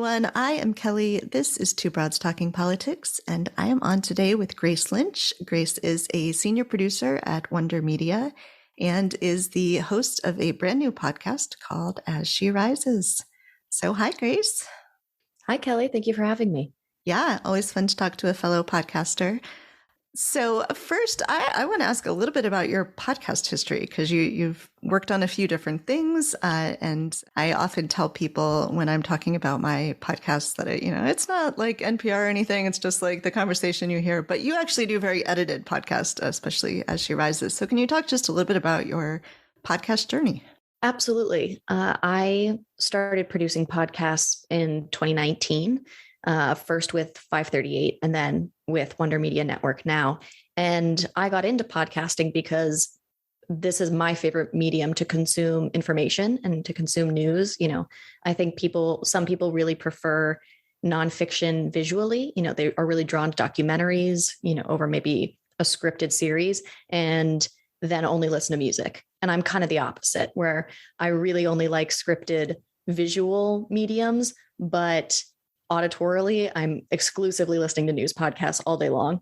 everyone. I am Kelly. This is Two Broads Talking Politics, and I am on today with Grace Lynch. Grace is a senior producer at Wonder Media and is the host of a brand new podcast called As She Rises. So, hi, Grace. Hi, Kelly. Thank you for having me. Yeah, always fun to talk to a fellow podcaster. So first, I want to ask a little bit about your podcast history, because you've worked on a few different things. And I often tell people when I'm talking about my podcast that, it's not like NPR or anything. It's just like the conversation you hear. But you actually do a very edited podcast, especially As She Rises. So can you talk just a little bit about your podcast journey? Absolutely. I started producing podcasts in 2019. First with 538 and then with Wonder Media Network now. And I got into podcasting because this is my favorite medium to consume information and to consume news. I think some people really prefer nonfiction visually. They are really drawn to documentaries, over maybe a scripted series and then only listen to music. And I'm kind of the opposite, where I really only like scripted visual mediums, but auditorily, I'm exclusively listening to news podcasts all day long.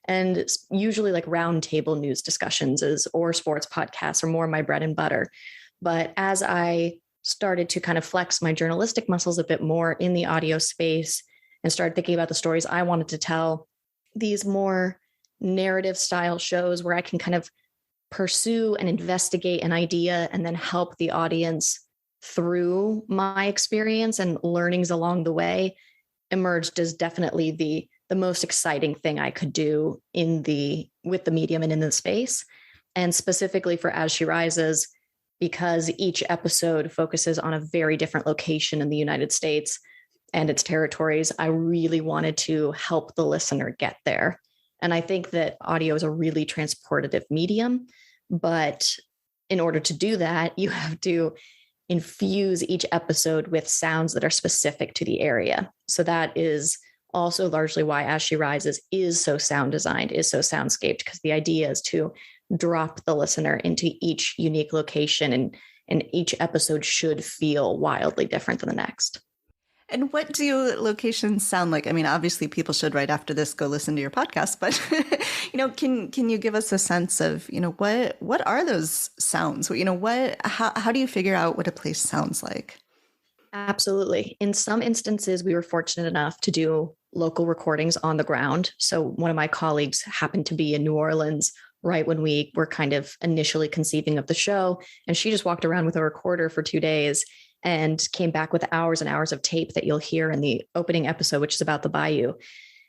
And it's usually like roundtable news discussions or sports podcasts are more my bread and butter. But as I started to kind of flex my journalistic muscles a bit more in the audio space and started thinking about the stories I wanted to tell, these more narrative style shows where I can kind of pursue and investigate an idea and then help the audience through my experience and learnings along the way, emerged as definitely the most exciting thing I could do with the medium and in the space. And specifically for As She Rises, because each episode focuses on a very different location in the United States and its territories, I really wanted to help the listener get there. And I think that audio is a really transportative medium, but in order to do that, you have to infuse each episode with sounds that are specific to the area. So that is also largely why As She Rises is so sound designed, is so soundscaped, because the idea is to drop the listener into each unique location, and each episode should feel wildly different than the next. And what do locations sound like? I mean, obviously people should right after this go listen to your podcast, but can you give us a sense of, what are those sounds? How do you figure out what a place sounds like? Absolutely. In some instances, we were fortunate enough to do local recordings on the ground. So one of my colleagues happened to be in New Orleans right when we were kind of initially conceiving of the show. And she just walked around with a recorder for 2 days and came back with hours and hours of tape that you'll hear in the opening episode, which is about the bayou.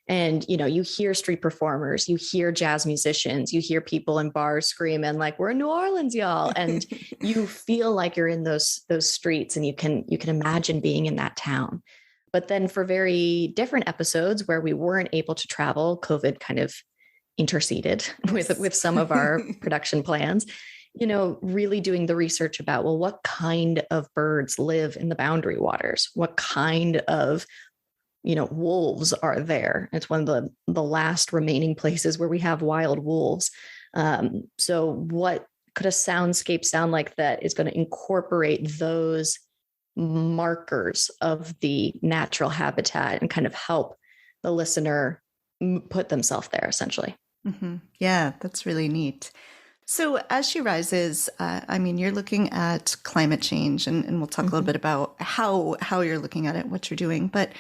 And, you hear street performers, you hear jazz musicians, you hear people in bars screaming like, "We're in New Orleans, y'all." And you feel like you're in those streets, and you can imagine being in that town. But then for very different episodes where we weren't able to travel, COVID kind of interceded with some of our production plans, really doing the research about, well, what kind of birds live in the boundary waters? What kind of, wolves are there? It's one of the last remaining places where we have wild wolves. So what could a soundscape sound like that is going to incorporate those markers of the natural habitat and kind of help the listener put themselves there, essentially? Mm-hmm. Yeah, that's really neat. So As She Rises, you're looking at climate change, and we'll talk a little bit about how you're looking at it, what you're doing. But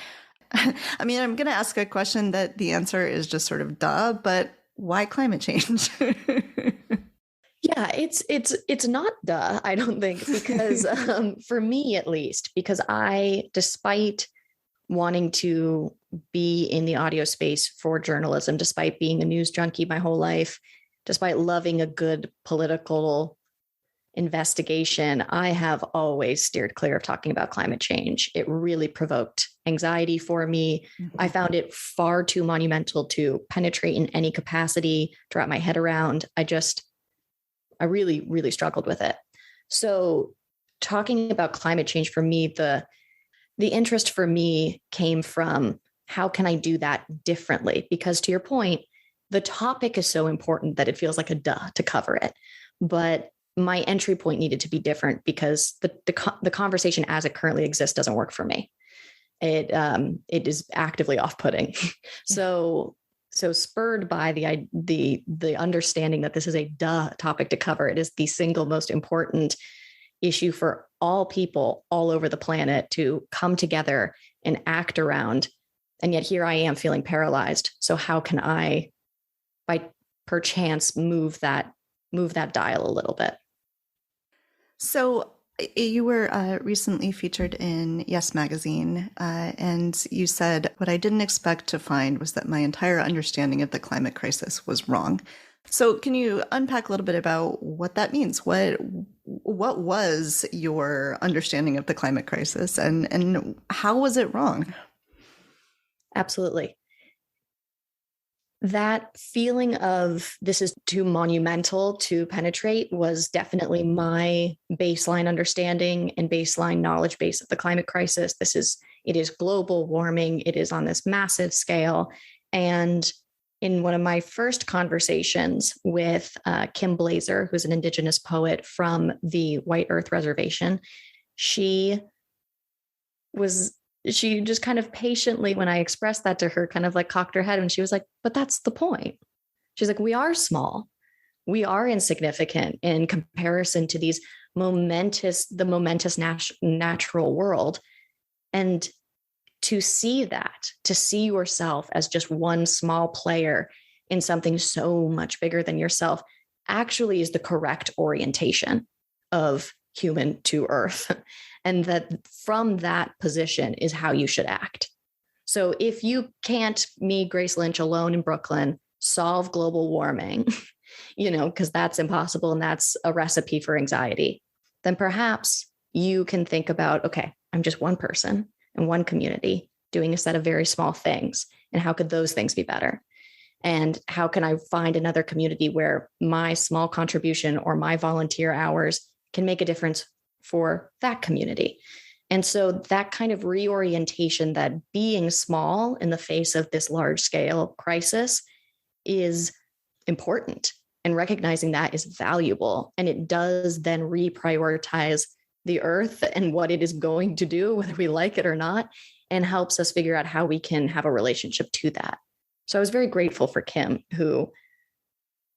I'm going to ask a question that the answer is just sort of duh, but why climate change? Yeah, it's not duh, I don't think, because for me at least, because despite wanting to be in the audio space for journalism, despite being a news junkie my whole life, despite loving a good political investigation, I have always steered clear of talking about climate change. It really provoked anxiety for me. Mm-hmm. I found it far too monumental to penetrate in any capacity, to wrap my head around. I really, really struggled with it. So talking about climate change for me, the interest for me came from, how can I do that differently? Because to your point, the topic is so important that it feels like a duh to cover it. But my entry point needed to be different because the conversation as it currently exists doesn't work for me. it is actively off-putting. So spurred by the understanding that this is a topic to cover, it is the single most important issue for all people all over the planet to come together and act around. And yet here I am feeling paralyzed. So how can I, by perchance, move that dial a little bit? So you were recently featured in Yes Magazine, and you said, "What I didn't expect to find was that my entire understanding of the climate crisis was wrong." So can you unpack a little bit about what that means? What was your understanding of the climate crisis, and how was it wrong? Absolutely. That feeling of this is too monumental to penetrate was definitely my baseline understanding and baseline knowledge base of the climate crisis. It is global warming. It is on this massive scale. And in one of my first conversations with Kim Blazer, who's an Indigenous poet from the White Earth Reservation, she just kind of patiently, when I expressed that to her, kind of like cocked her head, and she was like, "But that's the point." She's like, "We are small. We are insignificant in comparison to the momentous natural world. And to see yourself as just one small player in something so much bigger than yourself actually is the correct orientation of human to earth." And that from that position is how you should act. So if you can't, me, Grace Lynch, alone in Brooklyn, solve global warming, because that's impossible and that's a recipe for anxiety, then perhaps you can think about, okay, I'm just one person in one community doing a set of very small things. And how could those things be better? And how can I find another community where my small contribution or my volunteer hours can make a difference for that community? And so that kind of reorientation, that being small in the face of this large scale crisis is important, and recognizing that is valuable. And it does then reprioritize the earth and what it is going to do, whether we like it or not, and helps us figure out how we can have a relationship to that. So I was very grateful for Kim, who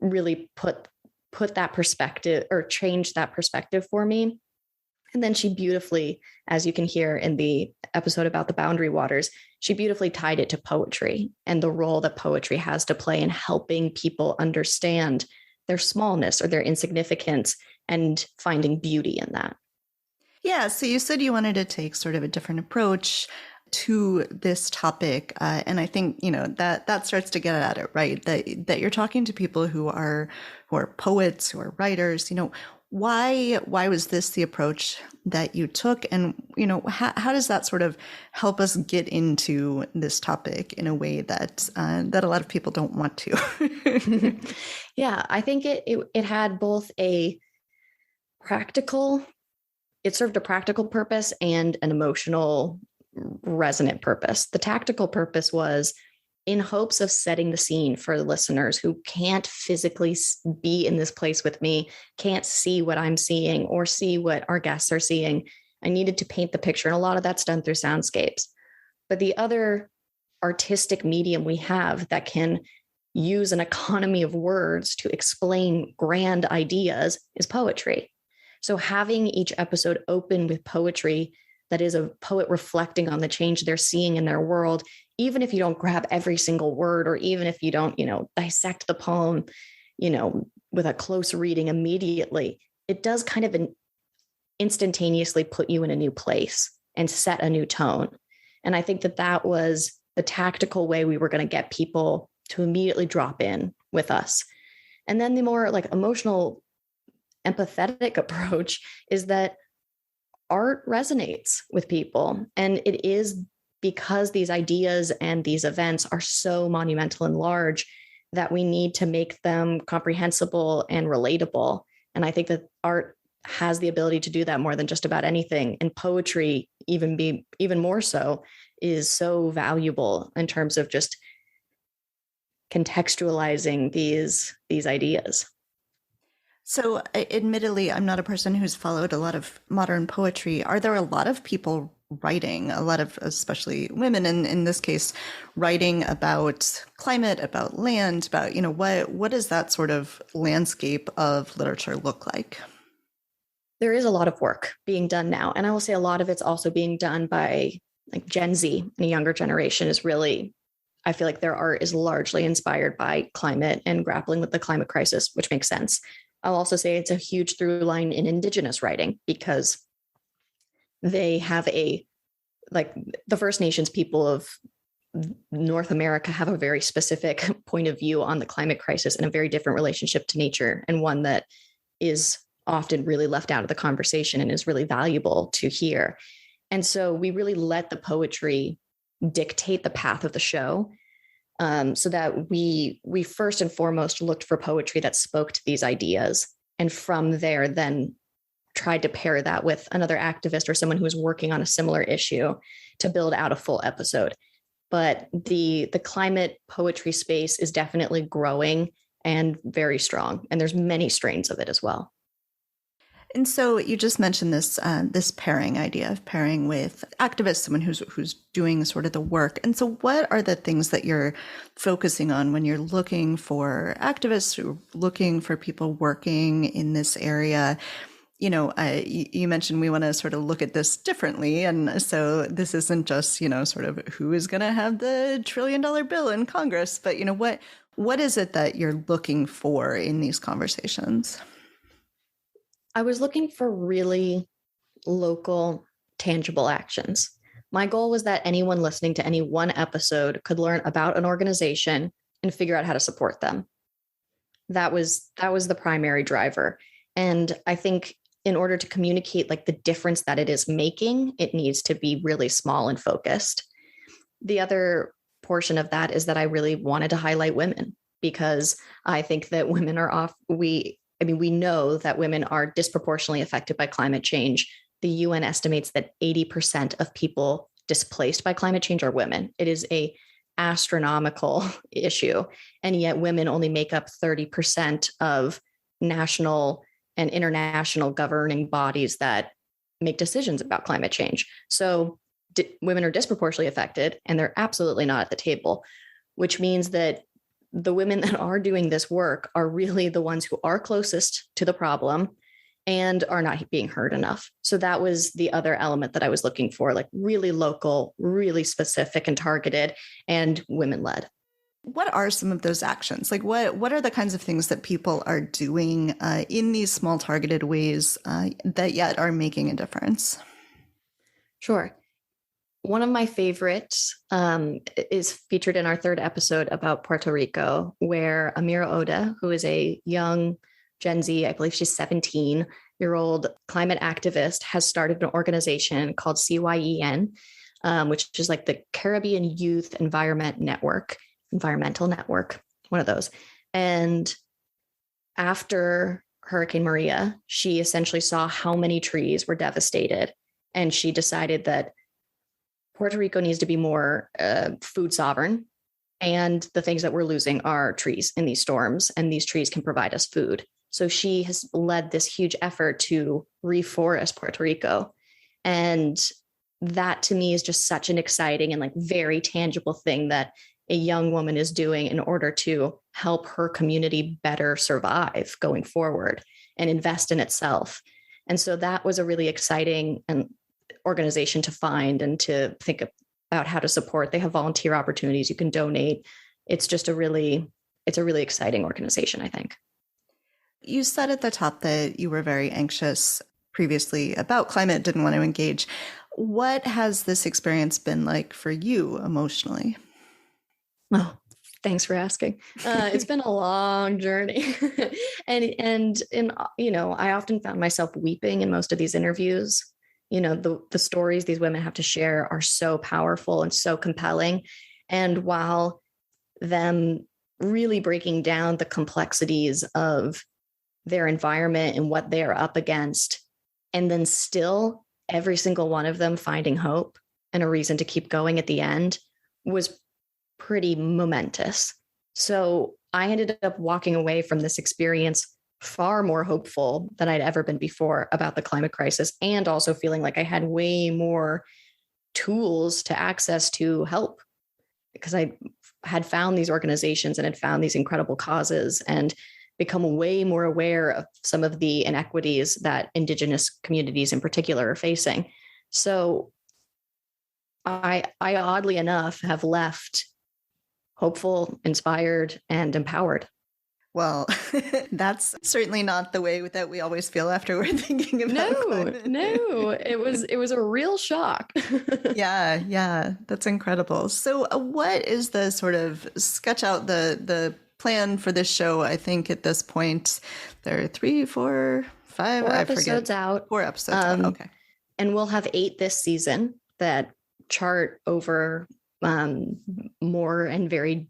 really put that perspective, or changed that perspective for me. And then she beautifully, as you can hear in the episode about the boundary waters, she beautifully tied it to poetry and the role that poetry has to play in helping people understand their smallness or their insignificance and finding beauty in that. Yeah, so you said you wanted to take sort of a different approach to this topic, and I think that starts to get at it, right? That you're talking to people who are poets, who are writers. Why was this the approach that you took, and how does that sort of help us get into this topic in a way that that a lot of people don't want to? Yeah, I think it had both it served a practical purpose and an emotional resonant purpose. The tactical purpose was in hopes of setting the scene for the listeners who can't physically be in this place with me, can't see what I'm seeing or see what our guests are seeing. I needed to paint the picture, and a lot of that's done through soundscapes. But the other artistic medium we have that can use an economy of words to explain grand ideas is poetry. So having each episode open with poetry that is a poet reflecting on the change they're seeing in their world, even if you don't grab every single word, or even if you don't, dissect the poem, with a close reading immediately, it does kind of instantaneously put you in a new place and set a new tone. And I think that was the tactical way we were going to get people to immediately drop in with us. And then the more like emotional, empathetic approach is that art resonates with people. And it is because these ideas and these events are so monumental and large that we need to make them comprehensible and relatable. And I think that art has the ability to do that more than just about anything. And poetry, even more so, is so valuable in terms of just contextualizing these ideas. So admittedly, I'm not a person who's followed a lot of modern poetry. Are there a lot of people writing, a lot of especially women, and in this case, writing about climate, about land, about, what does that sort of landscape of literature look like? There is a lot of work being done now. And I will say a lot of it's also being done by like Gen Z and a younger generation is really, I feel like their art is largely inspired by climate and grappling with the climate crisis, which makes sense. I'll also say it's a huge through line in Indigenous writing because they have like the First Nations people of North America have a very specific point of view on the climate crisis and a very different relationship to nature, and one that is often really left out of the conversation and is really valuable to hear. And so we really let the poetry dictate the path of the show, so that we first and foremost looked for poetry that spoke to these ideas, and from there then tried to pair that with another activist or someone who was working on a similar issue to build out a full episode. But the climate poetry space is definitely growing and very strong, and there's many strains of it as well. And so you just mentioned this pairing idea of pairing with activists, someone who's doing sort of the work. And so what are the things that you're focusing on when you're looking for activists, who are looking for people working in this area? You mentioned we want to sort of look at this differently. And so this isn't just, sort of who is going to have the $1 trillion bill in Congress, but, what is it that you're looking for in these conversations? I was looking for really local, tangible actions. My goal was that anyone listening to any one episode could learn about an organization and figure out how to support them. That was the primary driver. And I think in order to communicate like the difference that it is making, it needs to be really small and focused. The other portion of that is that I really wanted to highlight women, because I think that women are we know that women are disproportionately affected by climate change. The UN estimates that 80% of people displaced by climate change are women. It is an astronomical issue. And yet women only make up 30% of national and international governing bodies that make decisions about climate change. So women are disproportionately affected, and they're absolutely not at the table, which means that the women that are doing this work are really the ones who are closest to the problem and are not being heard enough. So that was the other element that I was looking for, like really local, really specific and targeted, and women-led. What are some of those actions? Like what are the kinds of things that people are doing in these small targeted ways that yet are making a difference? Sure. One of my favorites is featured in our third episode about Puerto Rico, where Amira Oda, who is a young Gen Z, I believe she's 17-year-old climate activist, has started an organization called CYEN, which is like the Caribbean Youth Environmental Network, one of those. And after Hurricane Maria, she essentially saw how many trees were devastated. And she decided that Puerto Rico needs to be more food sovereign. And the things that we're losing are trees in these storms, and these trees can provide us food. So she has led this huge effort to reforest Puerto Rico. And that to me is just such an exciting and like very tangible thing that a young woman is doing in order to help her community better survive going forward and invest in itself. And so that was a really exciting organization to find and to think about how to support. They have volunteer opportunities. You can donate. It's just a really exciting organization, I think. You said at the top that you were very anxious previously about climate, didn't want to engage. What has this experience been like for you emotionally? Oh, thanks for asking. It's been a long journey. and I often found myself weeping in most of these interviews. The stories these women have to share are so powerful and so compelling. And while them really breaking down the complexities of their environment and what they're up against, and then still every single one of them finding hope and a reason to keep going at the end, was pretty momentous. So I ended up walking away from this experience far more hopeful than I'd ever been before about the climate crisis, and also feeling like I had way more tools to access to help, because I had found these organizations and had found these incredible causes and become way more aware of some of the inequities that Indigenous communities in particular are facing. So I oddly enough have left hopeful, inspired, and empowered. Well, that's certainly not the way that we always feel after we're thinking about climate. No, it was a real shock. Yeah, that's incredible. So, what is the sort of sketch out the plan for this show? I think at this point there are 3, 4, 5. Four I episodes forget. out. 4 episodes out. Okay, and we'll have 8 this season that chart over more and very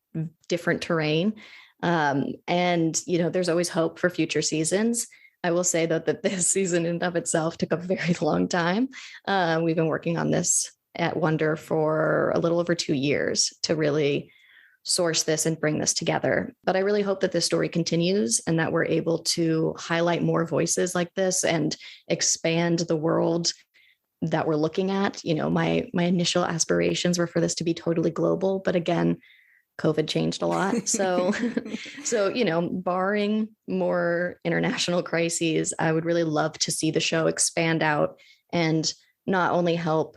different terrain. And, there's always hope for future seasons. I will say, though, that this season in and of itself took a very long time. We've been working on this at Wonder for a little over 2 years to really source this and bring this together. But I really hope that this story continues and that we're able to highlight more voices like this and expand the world that we're looking at. My initial aspirations were for this to be totally global, but again, COVID changed a lot. So, barring more international crises, I would really love to see the show expand out and not only help,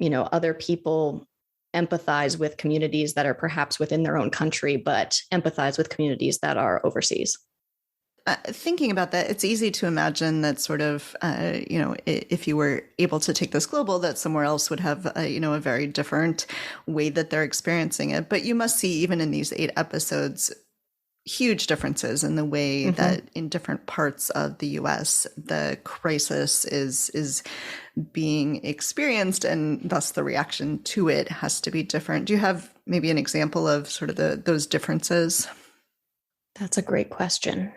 other people empathize with communities that are perhaps within their own country, but empathize with communities that are overseas. Thinking about that, it's easy to imagine that sort of, if you were able to take this global, that somewhere else would have, a very different way that they're experiencing it. But you must see, even in these 8 episodes, huge differences in the way that in different parts of the U.S. the crisis is being experienced, and thus the reaction to it has to be different. Do you have maybe an example of sort of those differences? That's a great question.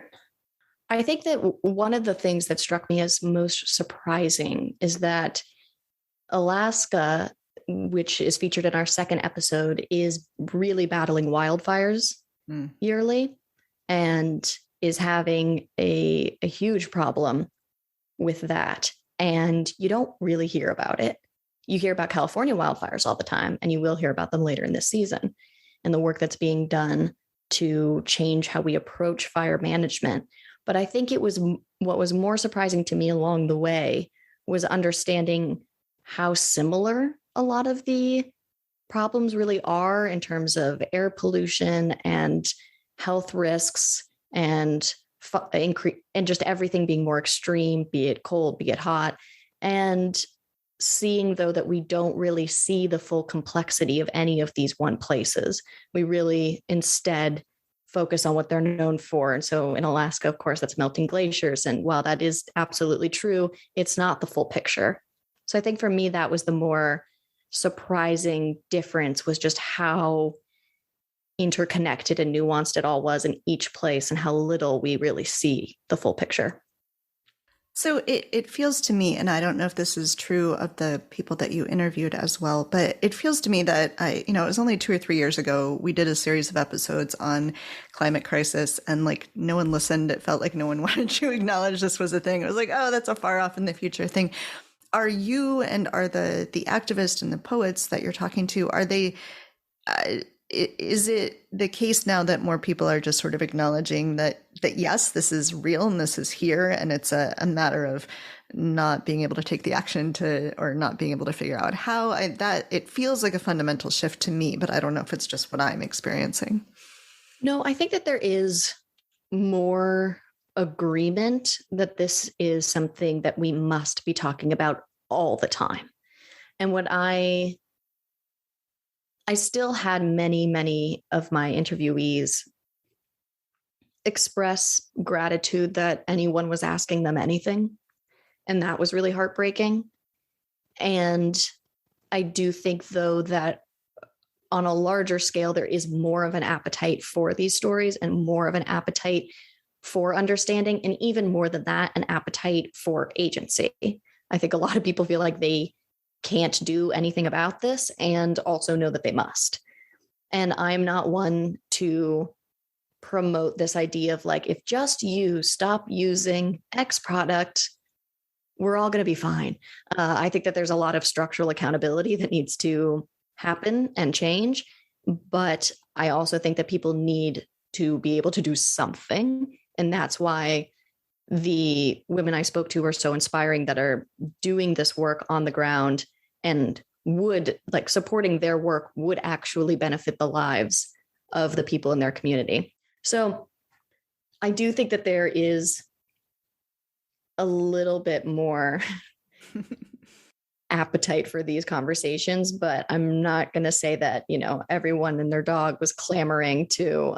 I think that one of the things that struck me as most surprising is that Alaska, which is featured in our 2nd episode, is really battling wildfires yearly and is having a huge problem with that. And you don't really hear about it. You hear about California wildfires all the time, and you will hear about them later in this season and the work that's being done to change how we approach fire management. But I think what was more surprising to me along the way was understanding how similar a lot of the problems really are in terms of air pollution and health risks and just everything being more extreme, be it cold, be it hot. And seeing, though, that we don't really see the full complexity of any of these one places. We really instead focus on what they're known for. And so in Alaska, of course, that's melting glaciers. And while that is absolutely true, it's not the full picture. So I think for me, that was the more surprising difference, was just how interconnected and nuanced it all was in each place and how little we really see the full picture. So it feels to me, and I don't know if this is true of the people that you interviewed as well, but it feels to me that it was only 2 or 3 years ago, we did a series of episodes on climate crisis, and like no one listened. It felt like no one wanted to acknowledge this was a thing. It was like, oh, that's a far off in the future thing. Are you, and are the activists and the poets that you're talking to, are they, is it the case now that more people are just sort of acknowledging that yes, this is real and this is here, and it's a matter of not being able to take the action or not being able to figure out how? That it feels like a fundamental shift to me, but I don't know if it's just what I'm experiencing. No, I think that there is more agreement that this is something that we must be talking about all the time. And what I still had many of my interviewees express gratitude that anyone was asking them anything. And that was really heartbreaking. And I do think, though, that on a larger scale, there is more of an appetite for these stories and more of an appetite for understanding. And even more than that, an appetite for agency. I think a lot of people feel like they can't do anything about this and also know that they must. And I'm not one to promote this idea of like, if just you stop using X product, we're all going to be fine. I think that there's a lot of structural accountability that needs to happen and change. But I also think that people need to be able to do something. And that's why the women I spoke to are so inspiring, that are doing this work on the ground, and would like supporting their work would actually benefit the lives of the people in their community. So I do think that there is a little bit more appetite for these conversations, but I'm not going to say that, everyone and their dog was clamoring to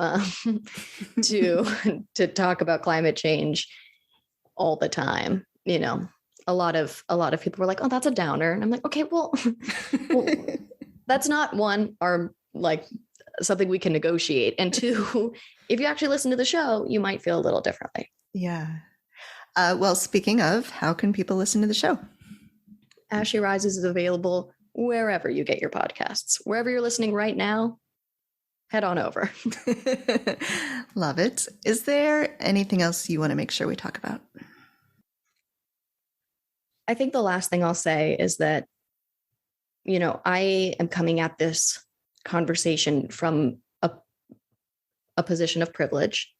to talk about climate change all the time. A lot of people were like, "Oh, that's a downer," and I'm like, "Okay, well, that's not one, or like something we can negotiate, and two, if you actually listen to the show, you might feel a little differently." Yeah. Well, speaking of, how can people listen to the show? As She Rises is available wherever you get your podcasts. Wherever you're listening right now, head on over. Love it. Is there anything else you want to make sure we talk about? I think the last thing I'll say is that, I am coming at this conversation from a position of privilege.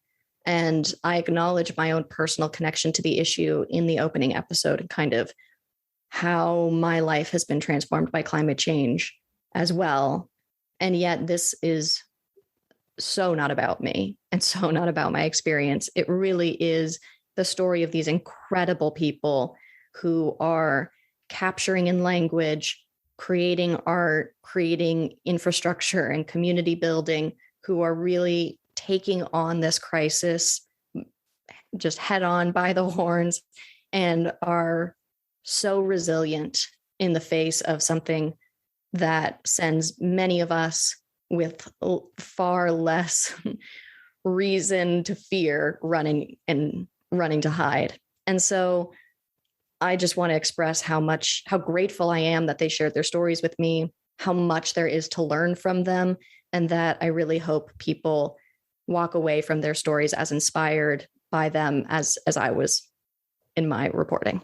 And I acknowledge my own personal connection to the issue in the opening episode, and kind of how my life has been transformed by climate change as well. And yet this is so not about me, and so not about my experience. It really is the story of these incredible people who are capturing in language, creating art, creating infrastructure and community building, who are really taking on this crisis just head on by the horns, and are so resilient in the face of something that sends many of us with far less reason to fear running to hide. And so I just want to express how grateful I am that they shared their stories with me, how much there is to learn from them, and that I really hope people walk away from their stories as inspired by them as I was in my reporting.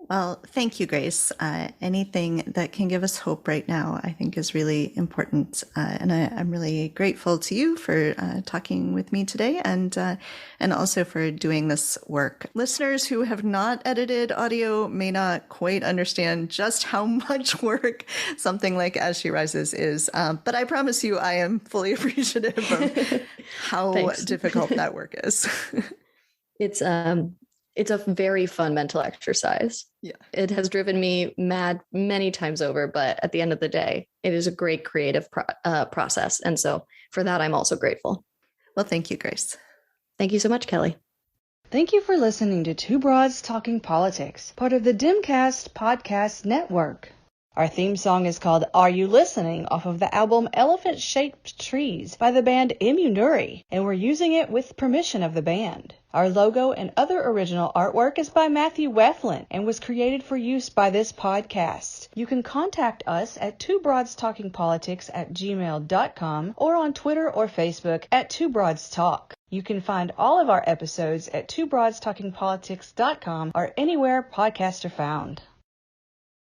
Well, thank you, Grace. Anything that can give us hope right now, I think, is really important. And I'm really grateful to you for talking with me today, and also for doing this work. Listeners who have not edited audio may not quite understand just how much work something like As She Rises is. But I promise you, I am fully appreciative of how difficult that work is. It's a very fun mental exercise. Yeah. It has driven me mad many times over, but at the end of the day, it is a great creative process. And so for that, I'm also grateful. Well, thank you, Grace. Thank you so much, Kelly. Thank you for listening to Two Broads Talking Politics, part of the Dimcast Podcast Network. Our theme song is called Are You Listening, off of the album Elephant Shaped Trees by the band Immunuri, and we're using it with permission of the band. Our logo and other original artwork is by Matthew Weflin and was created for use by this podcast. You can contact us at twobroadstalkingpolitics@gmail.com or on Twitter or Facebook at Two Broads Talk. You can find all of our episodes at twobroadstalkingpolitics.com or anywhere podcasts are found.